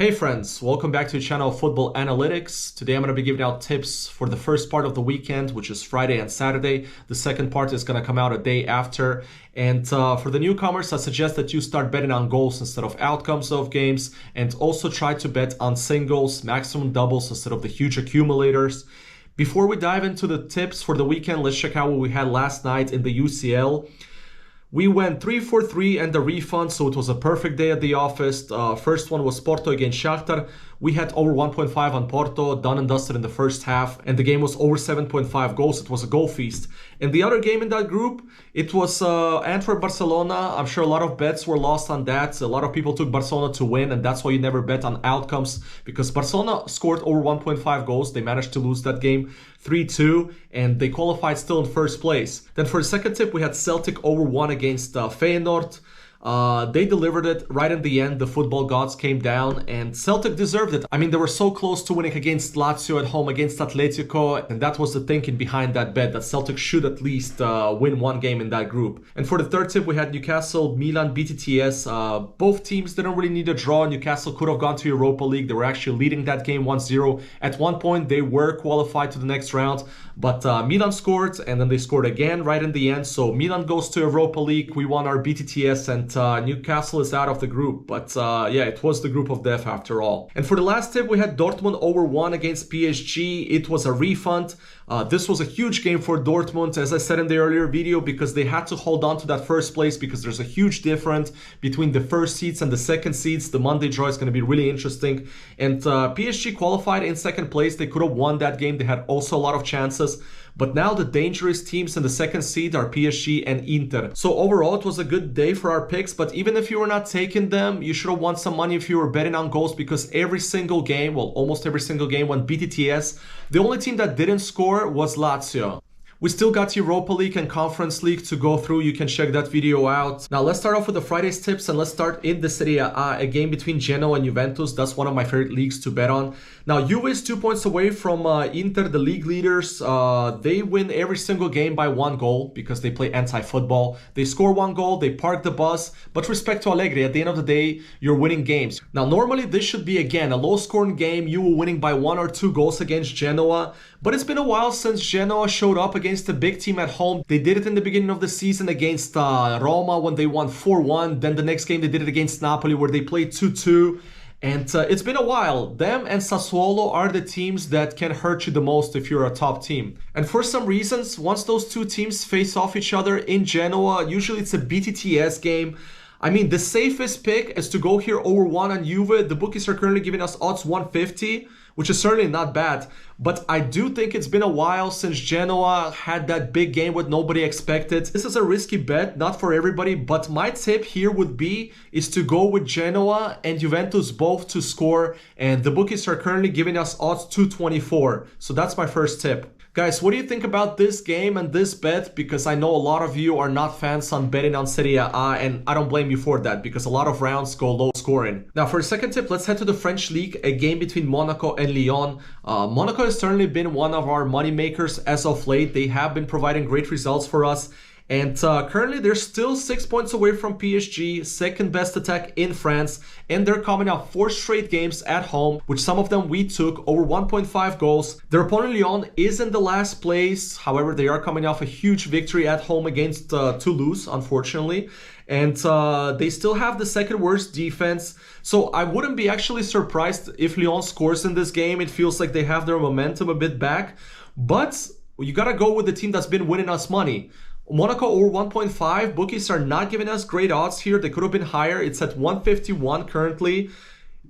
Hey friends, welcome back to the channel Football Analytics. Today I'm going to be giving out tips for the first part of the weekend, which is Friday and Saturday. The second part is going to come out a day after. And for the newcomers, I suggest that you start betting on goals instead of outcomes of games, and also try to bet on singles, maximum doubles instead of the huge accumulators. Before we dive into the tips for the weekend, let's check out what we had last night in the UCL. We went 3-4-3 and the refund, so it was a perfect day at the office. First one was Porto against Shakhtar. We had over 1.5 on Porto, done and dusted in the first half, and the game was over 7.5 goals. It was a goal feast. And the other game in that group, it was Antwerp-Barcelona. I'm sure a lot of bets were lost on that. A lot of people took Barcelona to win, and that's why you never bet on outcomes, because Barcelona scored over 1.5 goals. They managed to lose that game 3-2, and they qualified still in first place. Then for the second tip, we had Celtic over 1 against Feyenoord. They delivered it right in the end. The football gods came down and Celtic deserved it. I mean, they were so close to winning against Lazio at home, against Atletico, and that was the thinking behind that bet, that Celtic should at least win one game in that group. And for the third tip, we had Newcastle, Milan, BTTS. Both teams didn't really need a draw. Newcastle could have gone to Europa League. They were actually leading that game 1-0. At one point, they were qualified to the next round, but Milan scored, and then they scored again right in the end. So Milan goes to Europa League. We won our BTTS, and Newcastle is out of the group. But yeah, it was the group of death after all. And for the last tip, we had Dortmund over 1 against PSG. It was a refund. This was a huge game for Dortmund, as I said in the earlier video, because they had to hold on to that first place, because there's a huge difference between the first seeds and the second seeds. The Monday draw is going to be really interesting. And PSG qualified in second place. They could have won that game. They had also a lot of chances. But now the dangerous teams in the second seed are PSG and Inter. So overall, it was a good day for our picks. But even if you were not taking them, you should have won some money if you were betting on goals, because every single game, well, almost every single game went BTTS. The only team that didn't score was Lazio. We still got Europa League and Conference League to go through. You can check that video out. Now let's start off with the Friday's tips, and let's start in the Serie A game between Genoa and Juventus. That's one of my favorite leagues to bet on. Now Juve is 2 points away from Inter, the league leaders. They win every single game by 1 goal because they play anti-football. They score 1 goal, they park the bus, but respect to Allegri, at the end of the day, you're winning games. Now normally this should be, again, a low-scoring game. You were winning by 1 or 2 goals against Genoa, but it's been a while since Genoa showed up against a big team at home. They did it in the beginning of the season against Roma when they won 4-1. Then the next game they did it against Napoli where they played 2-2. And it's been a while. Them and Sassuolo are the teams that can hurt you the most if you're a top team. And for some reasons, once those two teams face off each other in Genoa, usually it's a BTTS game. I mean, the safest pick is to go here over 1 on Juve. The bookies are currently giving us odds 150, which is certainly not bad. But I do think it's been a while since Genoa had that big game what nobody expected. This is a risky bet, not for everybody, but my tip here would be is to go with Genoa and Juventus both to score, and the bookies are currently giving us odds 224. So that's my first tip. Guys, what do you think about this game and this bet? Because I know a lot of you are not fans on betting on Serie A, and I don't blame you for that, because a lot of rounds go low scoring. Now, for the second tip, let's head to the French League, a game between Monaco and Lyon. Monaco has certainly been one of our money makers as of late. They have been providing great results for us. And currently, they're still 6 points away from PSG, second best attack in France. And they're coming off 4 straight games at home, which some of them we took over 1.5 goals. Their opponent Lyon is in the last place. However, they are coming off a huge victory at home against Toulouse, unfortunately. And they still have the second worst defense. So I wouldn't be actually surprised if Lyon scores in this game. It feels like they have their momentum a bit back. But you got to go with the team that's been winning us money. Monaco over 1.5. Bookies are not giving us great odds here. They could have been higher. It's at 151 currently.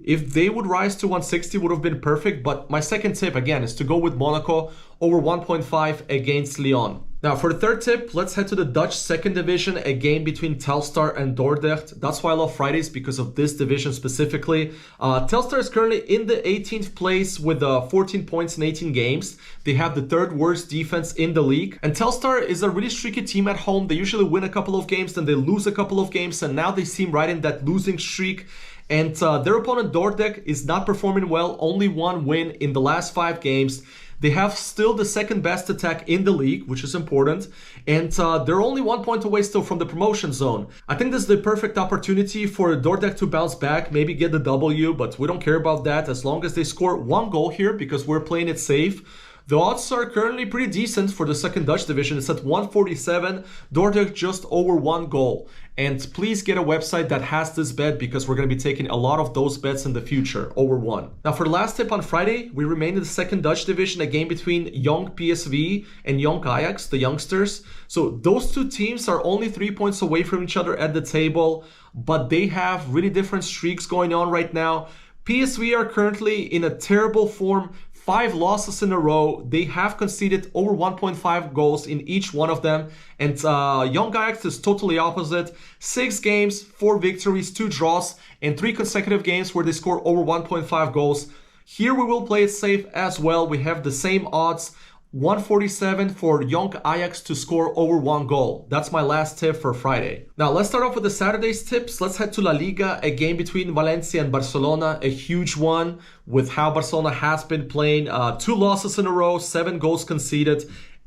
If they would rise to 160, would have been perfect. But my second tip, again, is to go with Monaco over 1.5 against Lyon. Now, for the third tip, let's head to the Dutch second division, a game between Telstar and Dordrecht. That's why I love Fridays, because of this division specifically. Telstar is currently in the 18th place with 14 points in 18 games. They have the third worst defense in the league. And Telstar is a really streaky team at home. They usually win a couple of games, then they lose a couple of games, and now they seem right in that losing streak. And their opponent Dordrecht is not performing well, only 1 win in the last 5 games. They have still the second best attack in the league, which is important. And they're only 1 point away still from the promotion zone. I think this is the perfect opportunity for Dordrecht to bounce back, maybe get the W, but we don't care about that as long as they score 1 goal here because we're playing it safe. The odds are currently pretty decent for the second Dutch division. It's at 147. Dordrecht just over 1 goal. And please get a website that has this bet because we're going to be taking a lot of those bets in the future, over 1. Now for the last tip on Friday, we remain in the second Dutch division, a game between Young PSV and Young Ajax, the youngsters. So those two teams are only 3 points away from each other at the table, but they have really different streaks going on right now. PSV are currently in a terrible form. 5 losses in a row. They have conceded over 1.5 goals in each one of them. And Young Ajax is totally opposite. 6 games, 4 victories, 2 draws, and 3 consecutive games where they score over 1.5 goals. Here we will play it safe as well. We have the same odds. 147 for Young Ajax to score over 1 goal. That's my last tip for Friday. Now let's start off with the Saturday's tips. Let's head to La Liga, a game between Valencia and Barcelona, a huge one with how Barcelona has been playing. 2 losses in a row, 7 goals conceded.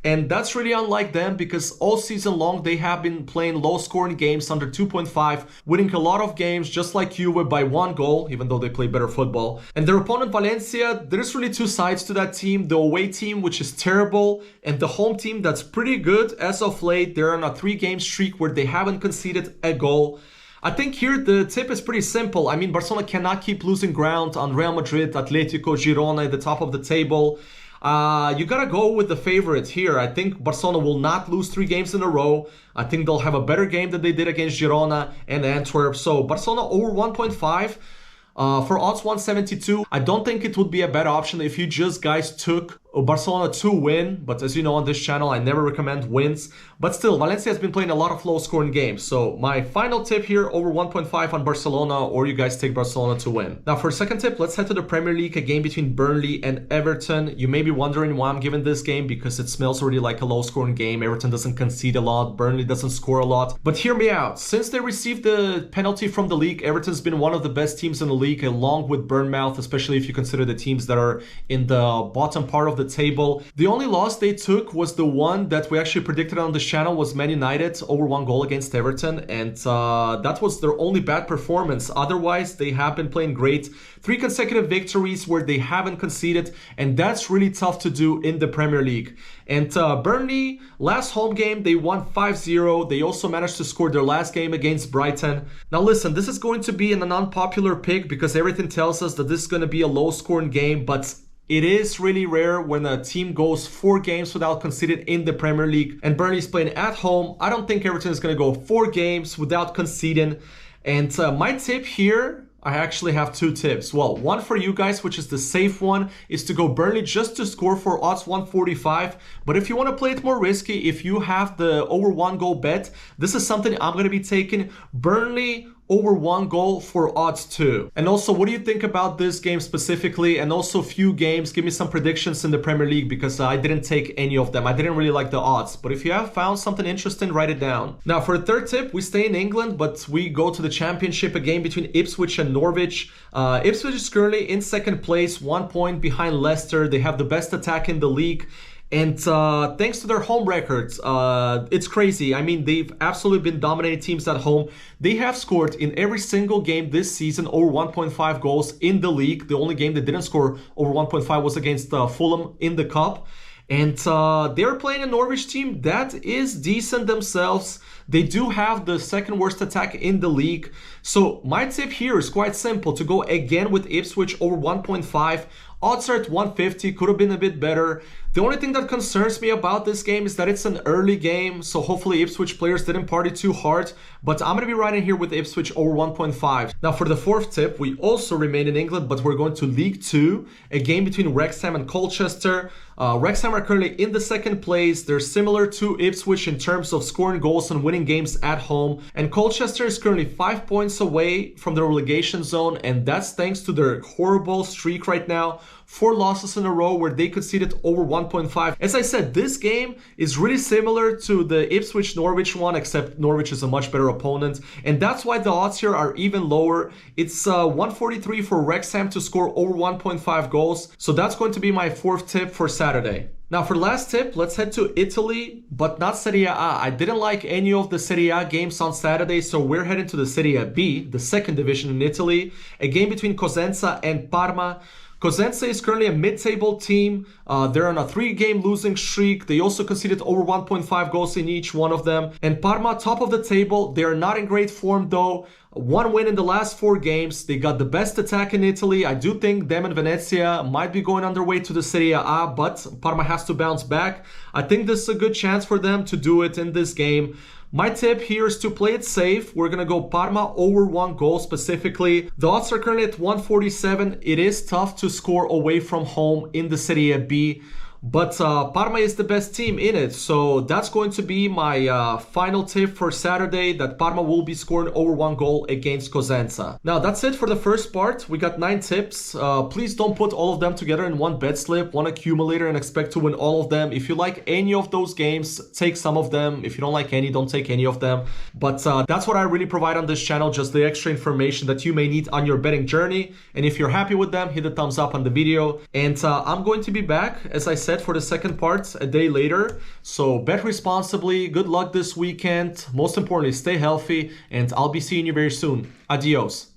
And that's really unlike them because all season long they have been playing low-scoring games under 2.5, winning a lot of games just like Juve by 1 goal, even though they play better football. And their opponent Valencia, there's really 2 sides to that team. The away team, which is terrible, and the home team that's pretty good as of late. They're on a 3-game streak where they haven't conceded a goal. I think here the tip is pretty simple. I mean, Barcelona cannot keep losing ground on Real Madrid, Atletico, Girona at the top of the table. You gotta go with the favorite here. I think Barcelona will not lose 3 games in a row. I think they'll have a better game than they did against Girona and Antwerp. So Barcelona over 1.5 for odds 172. I don't think it would be a bad option if you just guys took Barcelona to win, but as you know on this channel, I never recommend wins. But still, Valencia has been playing a lot of low-scoring games. So my final tip here, over 1.5 on Barcelona, or you guys take Barcelona to win. Now for a second tip, let's head to the Premier League, a game between Burnley and Everton. You may be wondering why I'm giving this game, because it smells already like a low-scoring game. Everton doesn't concede a lot, Burnley doesn't score a lot. But hear me out. Since they received the penalty from the league, Everton's been one of the best teams in the league, along with Bournemouth, especially if you consider the teams that are in the bottom part of the table. The only loss they took was the one that we actually predicted on this channel, was Man United over 1 goal against Everton, and that was their only bad performance. Otherwise, they have been playing great. 3 consecutive victories where they haven't conceded, and that's really tough to do in the Premier League. And Burnley, last home game, they won 5-0. They also managed to score their last game against Brighton. Now listen, this is going to be an unpopular pick because everything tells us that this is going to be a low-scoring game, but it is really rare when a team goes 4 games without conceding in the Premier League, and Burnley's playing at home. I don't think Everton is going to go 4 games without conceding. And my tip here, I actually have 2 tips. Well, one for you guys, which is the safe one, is to go Burnley just to score for odds 145. But if you want to play it more risky, if you have the over 1 goal bet, this is something I'm going to be taking. Burnley over 1 goal for odds 2. And also, what do you think about this game specifically? And also few games, give me some predictions in the Premier League, because I didn't take any of them. I didn't really like the odds, but if you have found something interesting, write it down. Now for the third tip, we stay in England, but we go to the Championship, a game between Ipswich and Norwich. Ipswich is currently in second place, 1 point behind Leicester. They have the best attack in the league. And thanks to their home records, it's crazy. I mean, they've absolutely been dominating teams at home. They have scored in every single game this season over 1.5 goals in the league. The only game they didn't score over 1.5 was against Fulham in the Cup. And they're playing a Norwich team that is decent themselves. They do have the second worst attack in the league. So my tip here is quite simple, to go again with Ipswich over 1.5. Odds are at 150, could have been a bit better. The only thing that concerns me about this game is that it's an early game, so hopefully Ipswich players didn't party too hard, but I'm going to be riding here with Ipswich over 1.5. Now for the fourth tip, we also remain in England, but we're going to League 2, a game between Wrexham and Colchester. Wrexham are currently in the second place. They're similar to Ipswich in terms of scoring goals and winning games at home, and Colchester is currently 5 points away from the relegation zone, and that's thanks to their horrible streak right now. 4 losses in a row where they conceded over 1.5. As I said, this game is really similar to the Ipswich-Norwich one, except Norwich is a much better opponent. And that's why the odds here are even lower. It's 143 for Wrexham to score over 1.5 goals. So that's going to be my 4th tip for Saturday. Now for the last tip, let's head to Italy, but not Serie A. I didn't like any of the Serie A games on Saturday, so we're heading to the Serie B, the 2nd division in Italy. A game between Cosenza and Parma. Cosenza is currently a mid-table team. They're on a 3-game losing streak. They also conceded over 1.5 goals in each one of them. And Parma, top of the table. They are not in great form though. 1 win in the last 4 games. They got the best attack in Italy. I do think them and Venezia might be going on their way to the Serie A, but Parma has to bounce back. I think this is a good chance for them to do it in this game. My tip here is to play it safe. We're going to go Parma over 1 goal specifically. The odds are currently at 147. It is tough to score away from home in the Serie B. But Parma is the best team in it. So that's going to be my final tip for Saturday, that Parma will be scoring over 1 goal against Cosenza. Now that's it for the first part. We got 9 tips. Please don't put all of them together in one bet slip, one accumulator, and expect to win all of them. If you like any of those games, take some of them. If you don't like any, don't take any of them. But that's what I really provide on this channel, just the extra information that you may need on your betting journey. And if you're happy with them, hit the thumbs up on the video. And I'm going to be back, as I said, for the second part a day later. So bet responsibly. Good luck this weekend. Most importantly, stay healthy, and I'll be seeing you very soon. Adios.